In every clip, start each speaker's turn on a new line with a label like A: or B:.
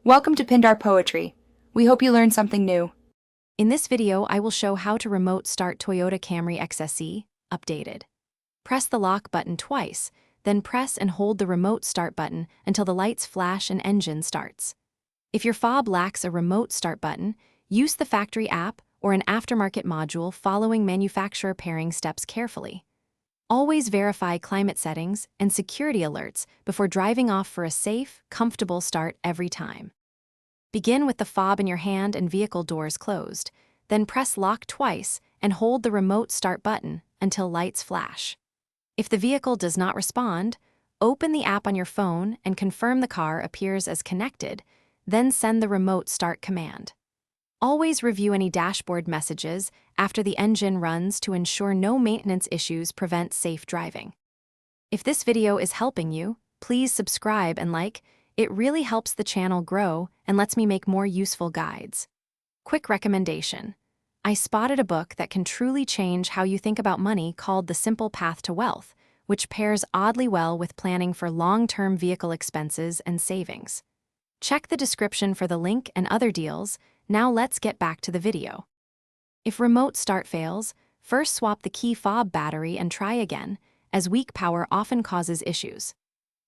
A: Welcome to Pindar Poetry. We hope you learned something new.
B: In this video, I will show how to remote start Toyota Camry XSE, updated. Press the lock button twice, then press and hold the remote start button until the lights flash and engine starts. If your fob lacks a remote start button, use the factory app or an aftermarket module following manufacturer pairing steps carefully. Always verify climate settings and security alerts before driving off for a safe, comfortable start every time. Begin with the fob in your hand and vehicle doors closed, then press lock twice and hold the remote start button until lights flash. If the vehicle does not respond, open the app on your phone and confirm the car appears as connected, then send the remote start command. Always review any dashboard messages after the engine runs to ensure no maintenance issues prevent safe driving. If this video is helping you, please subscribe and like. It really helps the channel grow and lets me make more useful guides. Quick recommendation. I spotted a book that can truly change how you think about money called The Simple Path to Wealth, which pairs oddly well with planning for long-term vehicle expenses and savings. Check the description for the link and other deals. Now let's get back to the video. If remote start fails, first swap the key fob battery and try again, as weak power often causes issues.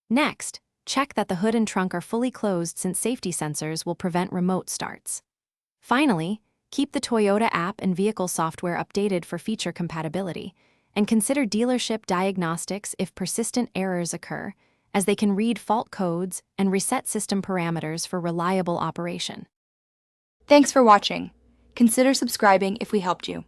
B: Next, check that the hood and trunk are fully closed since safety sensors will prevent remote starts. Finally, keep the Toyota app and vehicle software updated for feature compatibility, and consider dealership diagnostics if persistent errors occur, as they can read fault codes and reset system parameters for reliable operation.
A: Thanks for watching. Consider subscribing if we helped you.